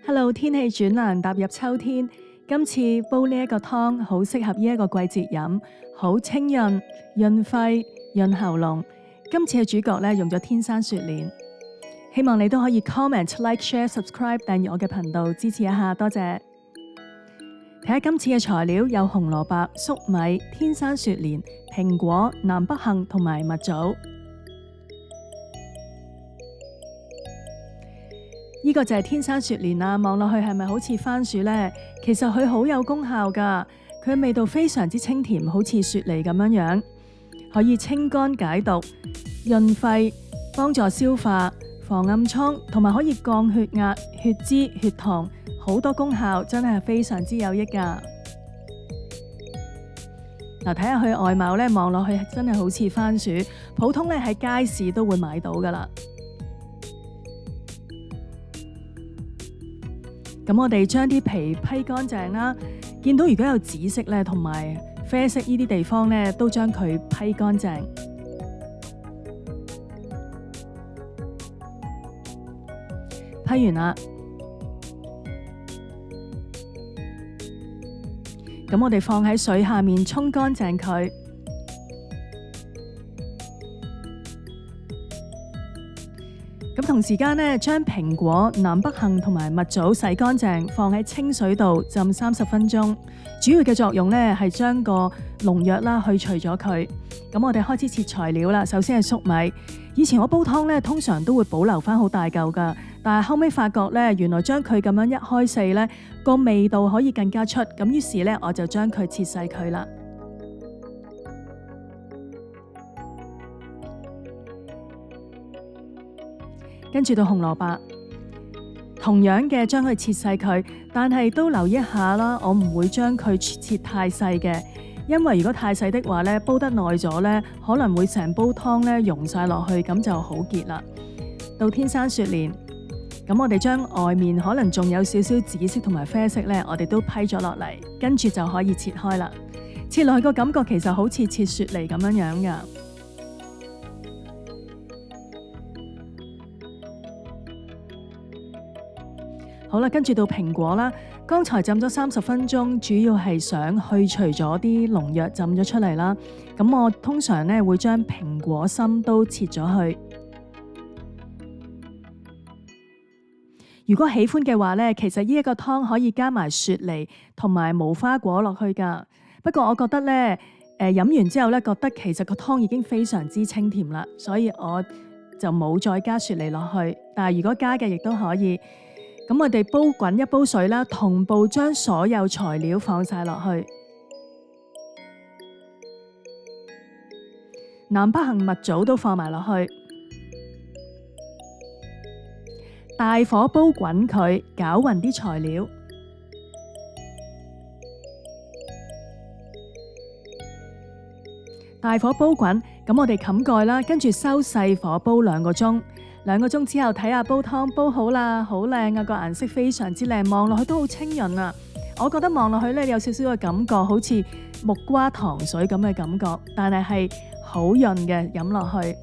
Hello， 天氣轉涼，踏入秋天，今次煲呢一個湯好適合呢一個季節飲，好清潤、潤肺、潤喉嚨。今次嘅主角咧用咗天山雪蓮，希望你都可以 comment、like、share、subscribe 訂閱我嘅頻道，支持一下，多謝。睇下今次嘅材料有紅蘿蔔、粟米、天山雪蓮、蘋果、南北杏同埋蜜棗。呢個就係天山雪蓮啦，望落去係咪好似番薯呢？其實佢好有功效㗎，佢味道非常之清甜，好似雪梨咁樣樣，可以清肝解毒、潤肺、幫助消化、防暗瘡，同埋可以降血壓、血脂、血糖，好多功效，真係非常之有益㗎。嗱，睇下佢外貌呢，望落去真係好似番薯，普通呢喺街市都會買到㗎啦。咁我哋將啲皮批乾淨啦，見到如果有紫色咧同埋啡色呢啲地方咧，都將佢批乾淨。批完啦，咁我哋放喺水下面沖乾淨佢。咁同時間呢，將蘋果、南北杏同埋蜜棗洗乾淨，放喺清水度浸30分鐘。主要嘅作用呢係將個農藥啦去除咗佢。咁我哋開始切材料啦。首先係粟米。以前我煲湯呢，通常都會保留翻好大嚿噶，但係後尾發覺呢，原來將佢咁樣一開四呢，個味道可以更加出。咁於是呢，我就將佢切細佢啦。跟住到紅蘿蔔，同樣嘅將佢切細佢，但係都留意一下啦，我唔會將佢切太細嘅，因為如果太細的話呢，煲得耐咗呢，可能會成煲湯呢溶晒落去，咁就好結啦。到天山雪蓮，咁我哋將外面可能仲有少少紫色同埋啡色呢，我哋都批咗落嚟，跟住就可以切開啦。切落去個感覺其實好似切雪梨咁樣樣噶。好啦，跟住到蘋果啦。剛才浸咗30分鐘，主要係想去除咗啲農藥浸咗出嚟啦。咁我通常呢會將蘋果心都切咗去。如果喜歡嘅話呢，其實呢一個湯可以加埋雪梨同埋無花果落去㗎。不過我覺得呢，飲完之後呢，覺得其實個湯已經非常之清甜啦，所以我就冇再加雪梨落去。但係如果加嘅亦都可以。咁我哋煲滾一煲水啦，同步將所有材料放晒落去。南北杏、蜜棗都放埋落去，大火煲滾佢，攪勻啲材料。大火煲滾，咁我哋冚蓋啦，跟住收細火煲2個鐘。2個鐘之後睇下煲湯煲好啦，好靚啊，個顏色非常之靚，望落去都好清潤啊。我覺得望落去呢，有少少嘅感覺，好似木瓜糖水咁嘅感覺，但係好潤嘅，飲落去。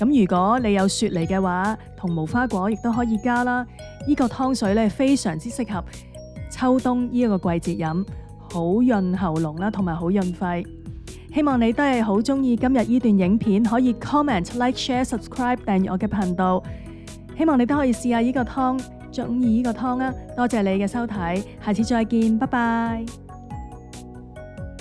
咁如果你有雪梨嘅話，同無花果亦都可以加啦。呢個湯水呢，非常之適合秋冬呢一個季節飲，好潤喉嚨啦，同埋好潤肺。希望你都係好中意今日呢段影片，可以 comment、like、share、subscribe 訂閱我嘅頻道。希望你都可以試下呢個湯，中意呢個湯啊！多謝你嘅收睇，下次再見，拜拜。